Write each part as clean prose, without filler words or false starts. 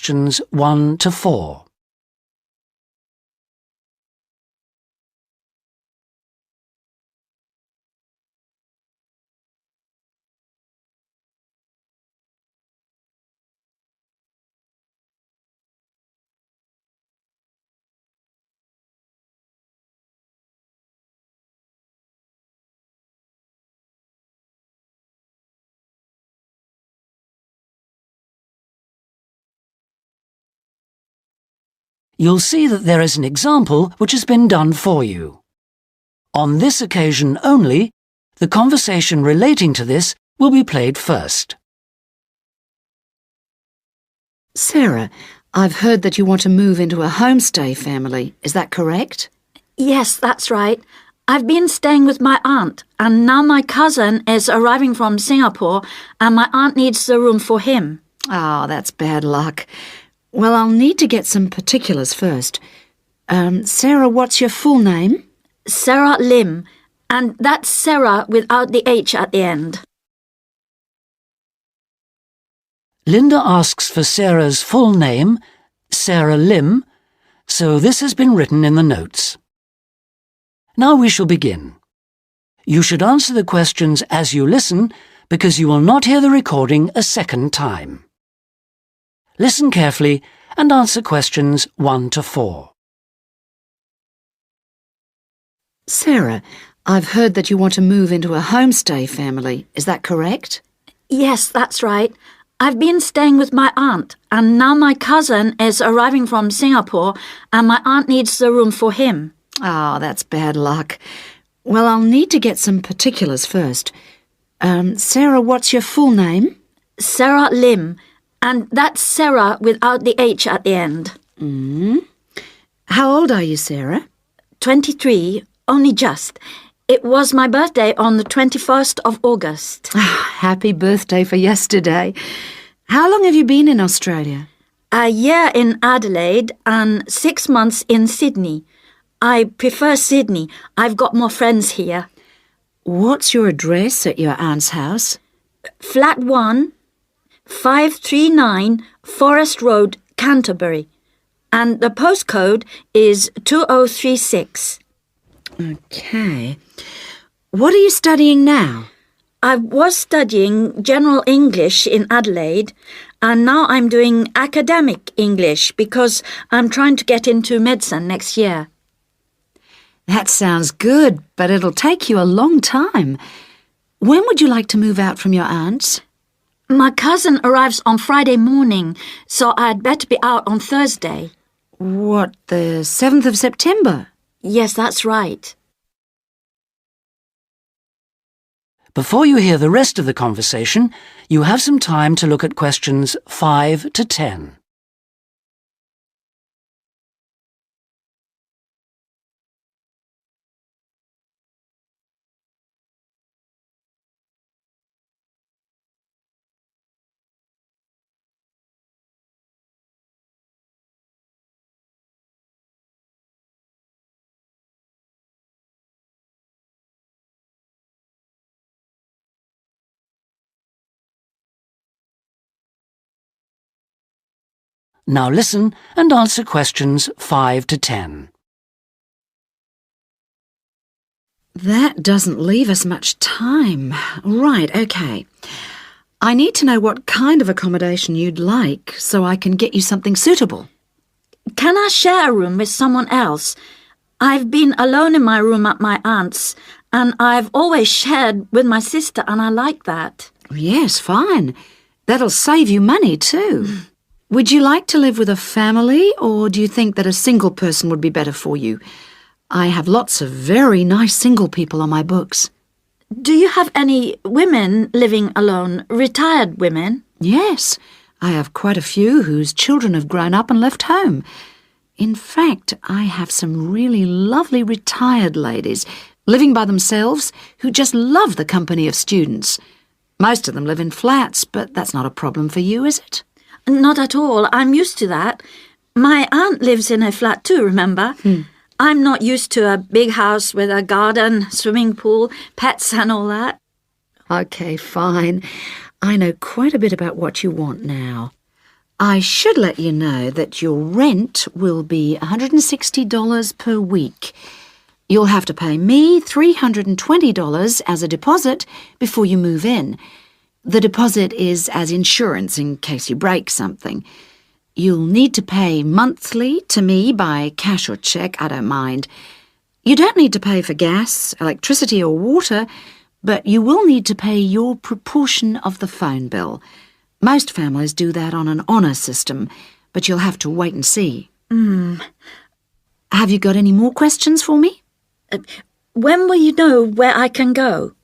questions 1 to 4. You'll see that there is an example which has been done for you. On this occasion only, the conversation relating to this will be played first. Sarah, I've heard that you want to move into a homestay family. Is that correct? Yes, that's right. I've been staying with my aunt, and now my cousin is arriving from Singapore, and my aunt needs the room for him. Oh, that's bad luck. Well, I'll need to get some particulars first. Sarah, what's your full name? Sarah Lim, and that's Sarah without the H at the end. Linda asks for Sarah's full name, Sarah Lim, so this has been written in the notes. Now we shall begin. You should answer the questions as you listen, because you will not hear the recording a second time. Listen carefully and answer questions 1 to 4. Sarah, I've heard that you want to move into a homestay family. Is that correct? Yes, that's right. I've been staying with my aunt, and now my cousin is arriving from Singapore, and my aunt needs the room for him. Oh, that's bad luck. Well, I'll need to get some particulars first. Sarah, what's your full name? Sarah Lim, and that's Sarah without the H at the end. How old are you, Sarah? 23, only just. It was my birthday on the 21st of August. Happy birthday for yesterday. How long have you been in Australia? A year in Adelaide and 6 months in Sydney. I prefer Sydney. I've got more friends here. What's your address at your aunt's house? Flat 1, 539 Forest Road, Canterbury. And the postcode is 2036. Okay. What are you studying now? I was studying General English in Adelaide, and now I'm doing Academic English because I'm trying to get into medicine next year. That sounds good, but it'll take you a long time. When would you like to move out from your aunt's? My cousin arrives on Friday morning, so I'd better be out on Thursday. What, the 7th of September? Yes, that's right. Before you hear the rest of the conversation, you have some time to look at questions 5 to 10. Now listen and answer questions 5 to 10. That doesn't leave us much time. Right, okay. I need to know what kind of accommodation you'd like so I can get you something suitable. Can I share a room with someone else? I've been alone in my room at my aunt's, and I've always shared with my sister, and I like that. Yes, fine. That'll save you money too. Would you like to live with a family, or do you think that a single person would be better for you? I have lots of very nice single people on my books. Do you have any women living alone, retired women? Yes, I have quite a few whose children have grown up and left home. In fact, I have some really lovely retired ladies living by themselves who just love the company of students. Most of them live in flats, but that's not a problem for you, is it? Not at all. I'm used to that. My aunt lives in a flat too, remember? I'm not used to a big house with a garden, swimming pool, pets and all that. Okay, fine. I know quite a bit about what you want now. I should let you know that your rent will be $160 per week. You'll have to pay me $320 as a deposit before you move in. The deposit is as insurance in case you break something. You'll need to pay monthly to me by cash or cheque, I don't mind. You don't need to pay for gas, electricity or water, but you will need to pay your proportion of the phone bill. Most families do that on an honour system, but you'll have to wait and see. Have you got any more questions for me? When will you know where I can go?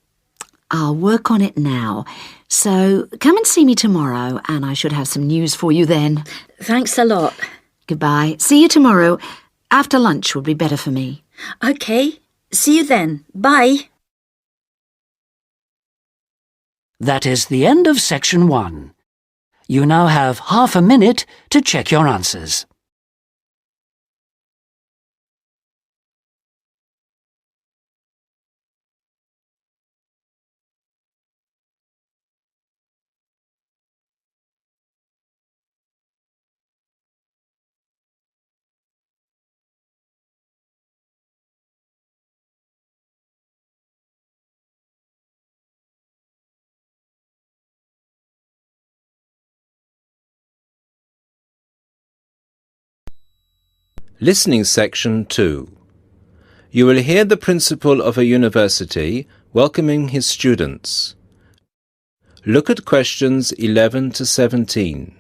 I'll work on it now. So come and see me tomorrow, and I should have some news for you then. Thanks a lot. Goodbye. See you tomorrow. After lunch would be better for me. OK, see you then. Bye. That is the end of section 1. You now have half a minute to check your answers. Listening section 2. You will hear the principal of a university welcoming his students. Look at questions 11 to 17.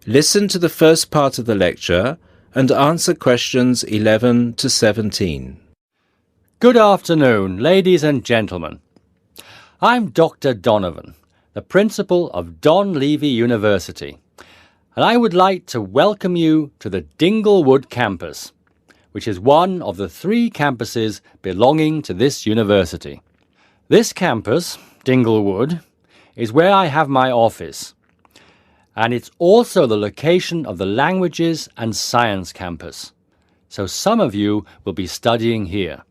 Listen to the first part of the lecture and answer questions 11 to 17. Good afternoon, ladies and gentlemen. I'm Dr. Donovan, the principal of Don Levy University, and I would like to welcome you to the Dinglewood campus, which is one of the 3 campuses belonging to this university. This campus, Dinglewood, is where I have my office, and it's also the location of the Languages and Science campus, so some of you will be studying here.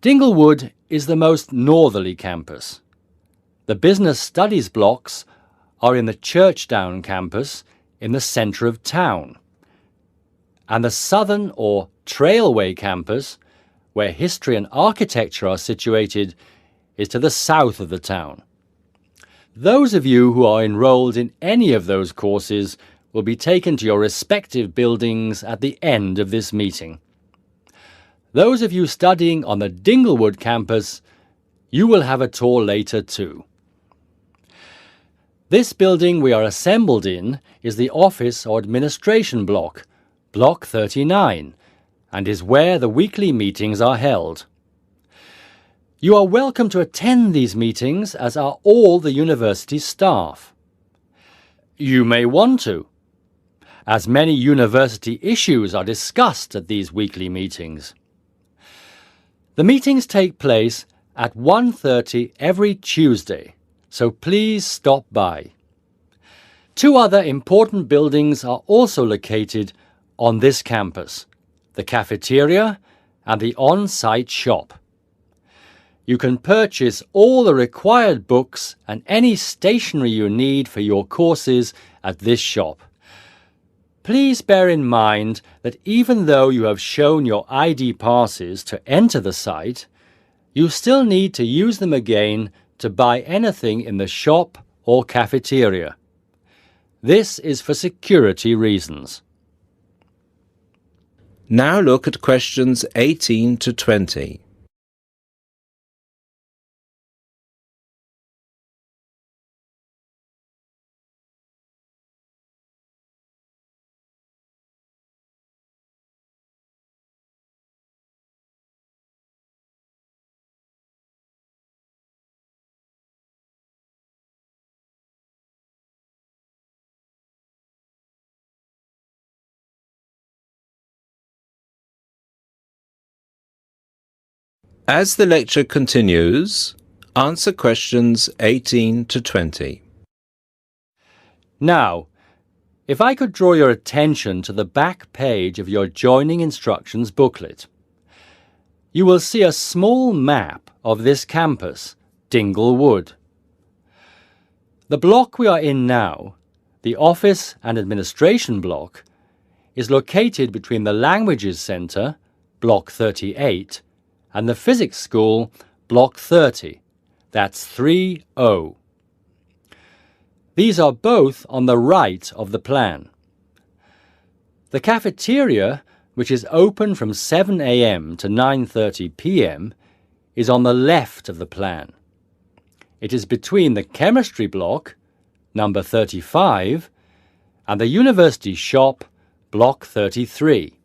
Dinglewood is the most northerly campus. The business studies blocks are in the Churchdown campus in the centre of town, and the southern or Trailway campus, where history and architecture are situated, is to the south of the town. Those of you who are enrolled in any of those courses will be taken to your respective buildings at the end of this meeting. Those of you studying on the Dinglewood campus, you will have a tour later too. This building we are assembled in is the office or administration block, Block 39, and is where the weekly meetings are held. You are welcome to attend these meetings, as are all the university staff. You may want to, as many university issues are discussed at these weekly meetings. The meetings take place at 1:30 every Tuesday, so please stop by. 2 other important buildings are also located on this campus, the cafeteria and the on-site shop. You can purchase all the required books and any stationery you need for your courses at this shop. Please bear in mind that even though you have shown your ID passes to enter the site, you still need to use them again to buy anything in the shop or cafeteria. This is for security reasons. Now look at questions 18 to 20. As the lecture continues, answer questions 18 to 20. Now, if I could draw your attention to the back page of your joining instructions booklet, you will see a small map of this campus, Dingle Wood. The block we are in now, the Office and Administration block, is located between the Languages Centre, Block 38, and the Physics School, Block 30. That's 3O. These are both on the right of the plan. The cafeteria, which is open from 7 a.m. to 9:30 p.m., is on the left of the plan. It is between the Chemistry block, number 35, and the University shop, Block 33.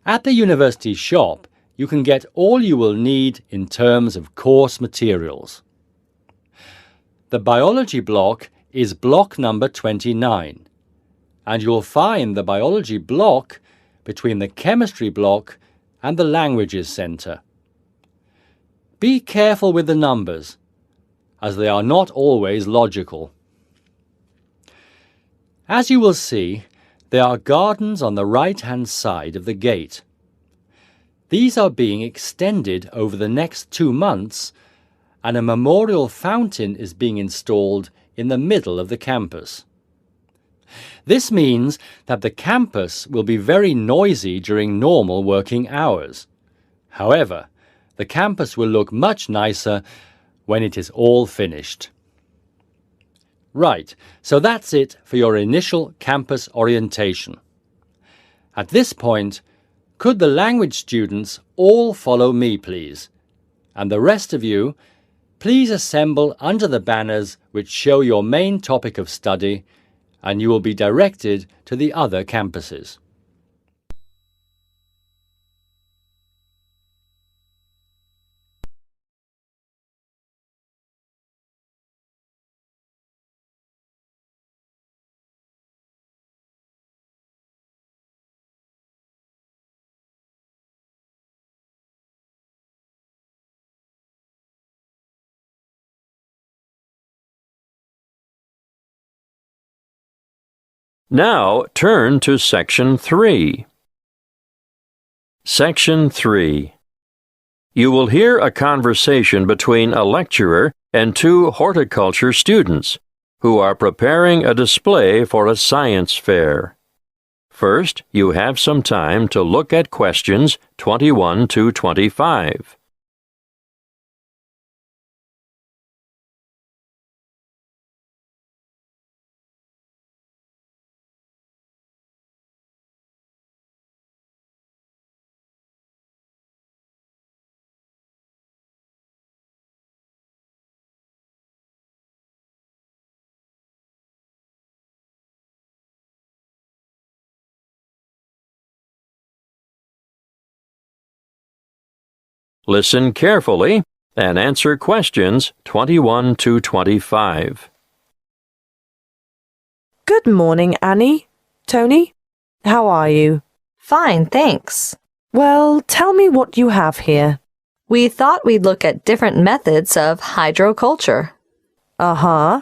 At the University shop, you can get all you will need in terms of course materials. The Biology block is block number 29, and you'll find the Biology block between the Chemistry block and the Languages Centre. Be careful with the numbers, as they are not always logical. As you will see, there are gardens on the right-hand side of the gate. These are being extended over the next 2 months, and a memorial fountain is being installed in the middle of the campus. This means that the campus will be very noisy during normal working hours. However, the campus will look much nicer when it is all finished. Right, so that's it for your initial campus orientation. At this point, could the language students all follow me, please? And the rest of you, please assemble under the banners which show your main topic of study, and you will be directed to the other campuses. Now turn to Section 3. Section 3. You will hear a conversation between a lecturer and 2 horticulture students who are preparing a display for a science fair. First, you have some time to look at questions 21 to 25. Listen carefully and answer questions 21 to 25. Good morning, Annie. Tony, how are you? Fine, thanks. Well, tell me what you have here. We thought we'd look at different methods of hydroculture. Uh-huh.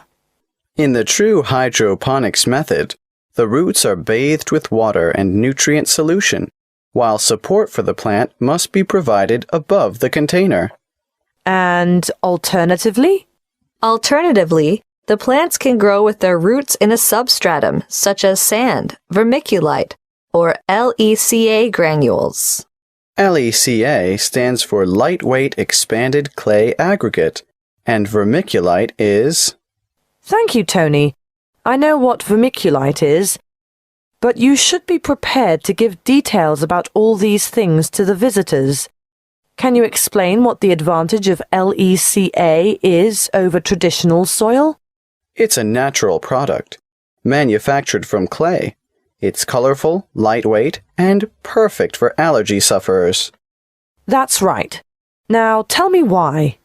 In the true hydroponics method, the roots are bathed with water and nutrient solution, while support for the plant must be provided above the container. And alternatively? Alternatively, the plants can grow with their roots in a substratum, such as sand, vermiculite, or LECA granules. LECA stands for Lightweight Expanded Clay Aggregate, and vermiculite is... Thank you, Tony. I know what vermiculite is, but you should be prepared to give details about all these things to the visitors. Can you explain what the advantage of LECA is over traditional soil? It's a natural product, manufactured from clay. It's colorful, lightweight, and perfect for allergy sufferers. That's right. Now tell me why.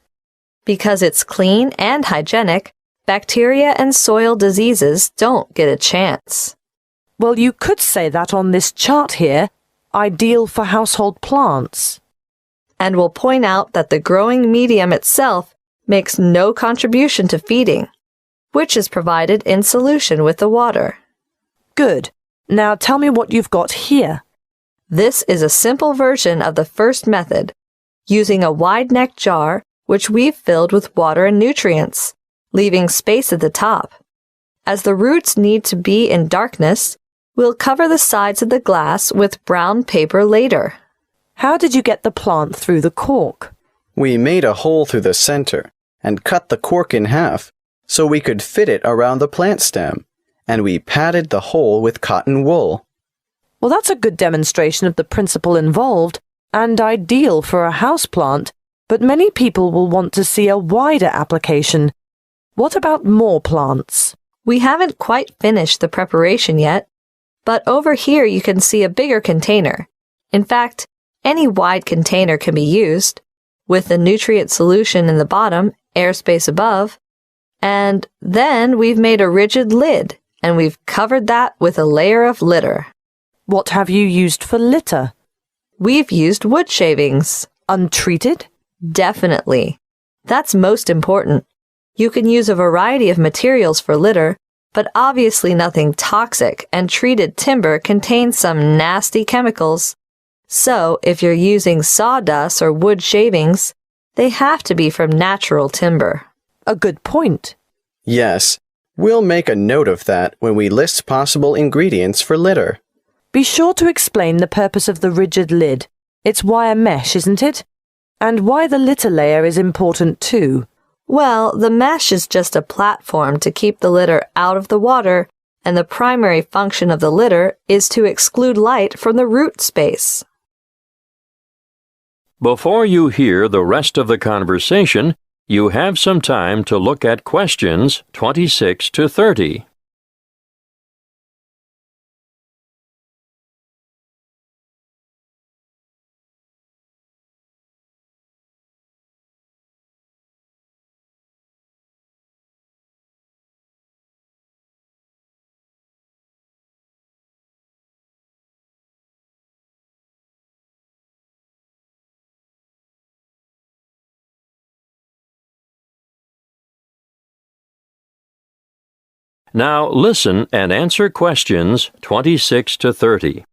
Because it's clean and hygienic, bacteria and soil diseases don't get a chance. Well, you could say that on this chart here, ideal for household plants. and will point out that the growing medium itself makes no contribution to feeding, which is provided in solution with the water. Good. Now tell me what you've got here. This is a simple version of the first method, using a wide-necked jar which we've filled with water and nutrients, leaving space at the top. As the roots need to be in darkness, we'll cover the sides of the glass with brown paper later. How did you get the plant through the cork? We made a hole through the center and cut the cork in half so we could fit it around the plant stem, and we padded the hole with cotton wool. Well, that's a good demonstration of the principle involved and ideal for a houseplant, but many people will want to see a wider application. What about more plants? We haven't quite finished the preparation yet, but over here you can see a bigger container. In fact, any wide container can be used, with the nutrient solution in the bottom, airspace above, and then we've made a rigid lid, and we've covered that with a layer of litter. What have you used for litter? We've used wood shavings. Untreated? Definitely. That's most important. You can use a variety of materials for litter, but obviously nothing toxic, and treated timber contains some nasty chemicals. So, if you're using sawdust or wood shavings, they have to be from natural timber. A good point. Yes, we'll make a note of that when we list possible ingredients for litter. Be sure to explain the purpose of the rigid lid. It's wire mesh, isn't it? And why the litter layer is important too. Well, the mesh is just a platform to keep the litter out of the water, and the primary function of the litter is to exclude light from the root space. Before you hear the rest of the conversation, you have some time to look at questions 26 to 30. Now listen and answer questions 26 to 30.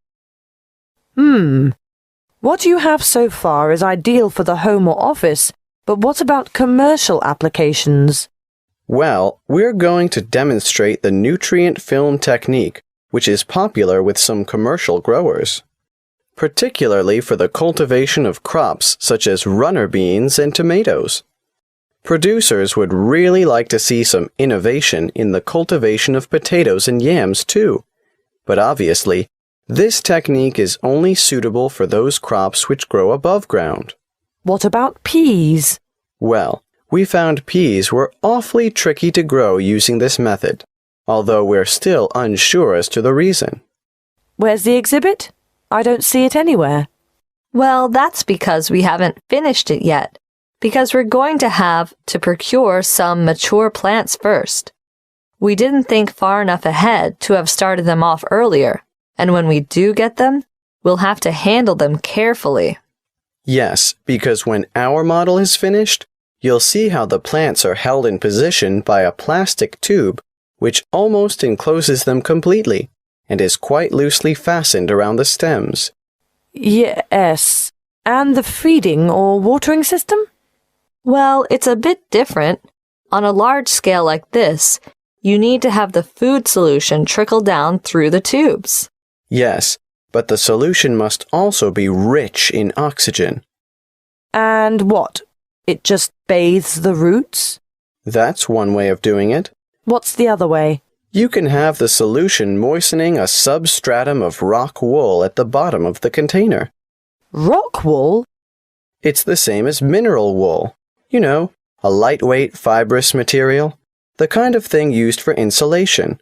What you have so far is ideal for the home or office, but what about commercial applications? Well, we're going to demonstrate the nutrient film technique, which is popular with some commercial growers, particularly for the cultivation of crops such as runner beans and tomatoes. Producers would really like to see some innovation in the cultivation of potatoes and yams too, but obviously, this technique is only suitable for those crops which grow above ground. What about peas? Well, we found peas were awfully tricky to grow using this method, although we're still unsure as to the reason. Where's the exhibit? I don't see it anywhere. Well, that's because we haven't finished it yet, because we're going to have to procure some mature plants first. We didn't think far enough ahead to have started them off earlier, and when we do get them, we'll have to handle them carefully. Yes, because when our model is finished, you'll see how the plants are held in position by a plastic tube which almost encloses them completely and is quite loosely fastened around the stems. Yes. And the feeding or watering system? Well, it's a bit different. On a large scale like this, you need to have the food solution trickle down through the tubes. Yes, but the solution must also be rich in oxygen. And what? It just bathes the roots? That's one way of doing it. What's the other way? You can have the solution moistening a substratum of rock wool at the bottom of the container. Rock wool? It's the same as mineral wool. You know, a lightweight fibrous material, the kind of thing used for insulation.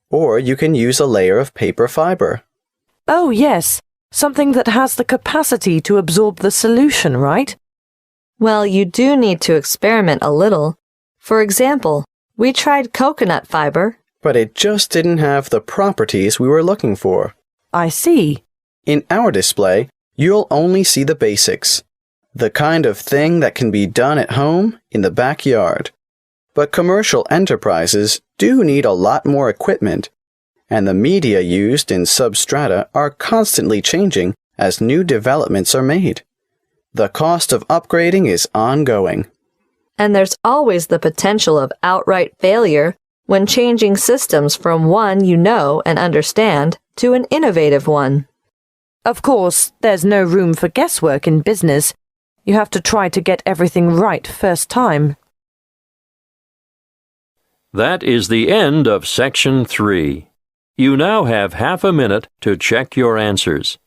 Or you can use a layer of paper fiber. Oh, yes. Something that has the capacity to absorb the solution, right? Well, you do need to experiment a little. For example, we tried coconut fiber, but it just didn't have the properties we were looking for. I see. In our display, you'll only see the basics. the kind of thing that can be done at home in the backyard. But commercial enterprises do need a lot more equipment, and the media used in substrata are constantly changing as new developments are made. The cost of upgrading is ongoing. And there's always the potential of outright failure when changing systems from one you know and understand to an innovative one. Of course, there's no room for guesswork in business. You have to try to get everything right first time. That is the end of Section 3. You now have half a minute to check your answers.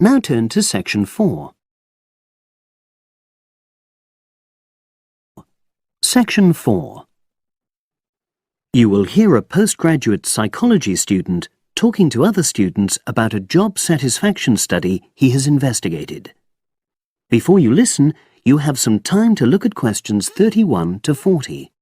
Now turn to Section 4. Section 4. You will hear a postgraduate psychology student talking to other students about a job satisfaction study he has investigated. Before you listen, you have some time to look at questions 31 to 40.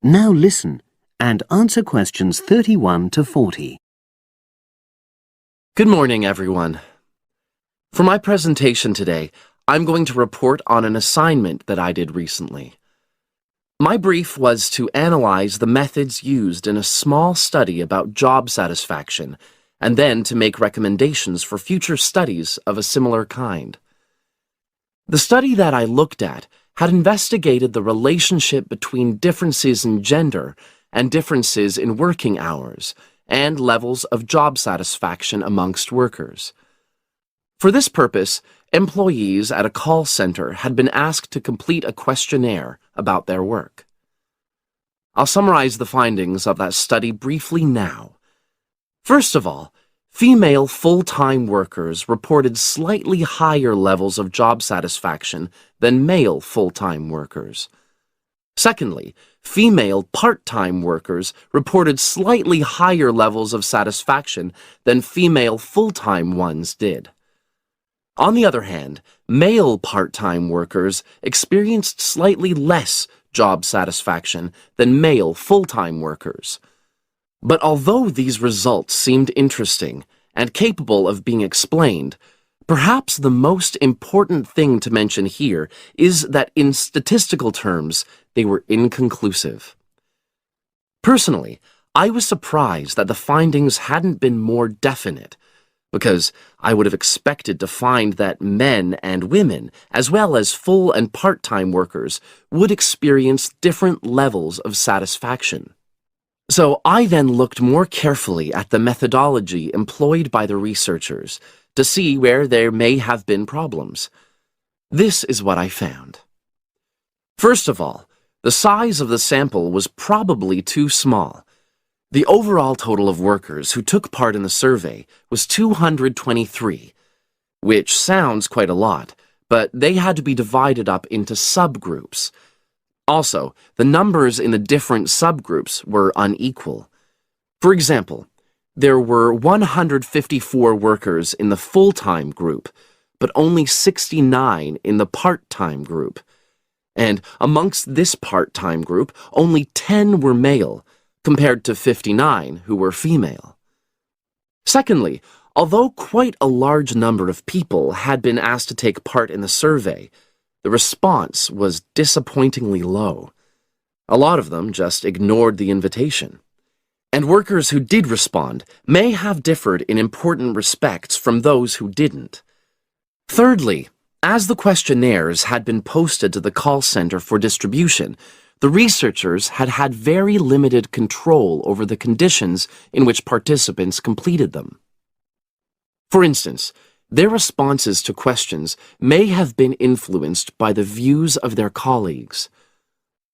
Now listen and answer questions 31 to 40. Good morning, everyone. For my presentation today, I'm going to report on an assignment that I did recently. My brief was to analyze the methods used in a small study about job satisfaction, and then to make recommendations for future studies of a similar kind. The study that I looked at had investigated the relationship between differences in gender and differences in working hours and levels of job satisfaction amongst workers. For this purpose, employees at a call center had been asked to complete a questionnaire about their work. I'll summarize the findings of that study briefly now. First of all, female full-time workers reported slightly higher levels of job satisfaction than male full-time workers. Secondly, female part-time workers reported slightly higher levels of satisfaction than female full-time ones did. On the other hand, male part-time workers experienced slightly less job satisfaction than male full-time workers. But although these results seemed interesting and capable of being explained, perhaps the most important thing to mention here is that in statistical terms, they were inconclusive. Personally, I was surprised that the findings hadn't been more definite, because I would have expected to find that men and women, as well as full and part-time workers, would experience different levels of satisfaction. So I then looked more carefully at the methodology employed by the researchers to see where there may have been problems. This is what I found. First of all, the size of the sample was probably too small. The overall total of workers who took part in the survey was 223, which sounds quite a lot, but they had to be divided up into subgroups. Also, the numbers in the different subgroups were unequal. For example, there were 154 workers in the full-time group, but only 69 in the part-time group. And amongst this part-time group, only 10 were male, compared to 59 who were female. Secondly, although quite a large number of people had been asked to take part in the survey, the response was disappointingly low. A lot of them just ignored the invitation. And workers who did respond may have differed in important respects from those who didn't. Thirdly, as the questionnaires had been posted to the call center for distribution, the researchers had had very limited control over the conditions in which participants completed them. For instance, their responses to questions may have been influenced by the views of their colleagues.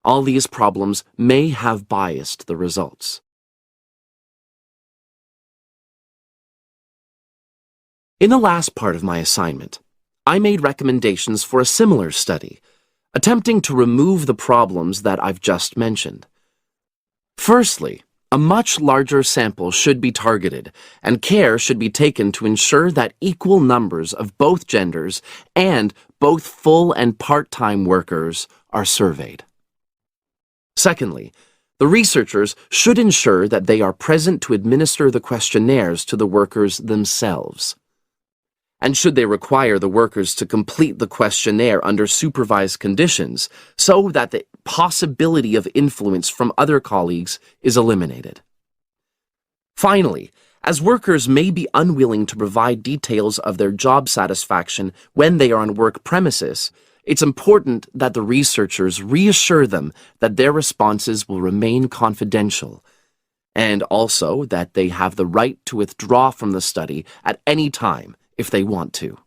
All these problems may have biased the results. In the last part of my assignment, I made recommendations for a similar study, attempting to remove the problems that I've just mentioned. Firstly, a much larger sample should be targeted, and care should be taken to ensure that equal numbers of both genders and both full and part-time workers are surveyed. Secondly, the researchers should ensure that they are present to administer the questionnaires to the workers themselves. And should they require the workers to complete the questionnaire under supervised conditions so that the possibility of influence from other colleagues is eliminated. Finally, as workers may be unwilling to provide details of their job satisfaction when they are on work premises, it's important that the researchers reassure them that their responses will remain confidential, and also that they have the right to withdraw from the study at any time if they want to.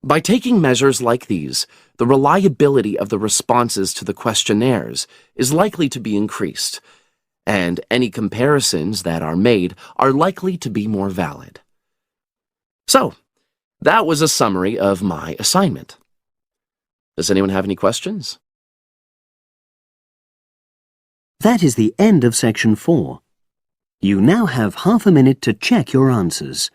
By taking measures like these, the reliability of the responses to the questionnaires is likely to be increased, and any comparisons that are made are likely to be more valid. So, that was a summary of my assignment. Does anyone have any questions? That is the end of section 4. You now have half a minute to check your answers.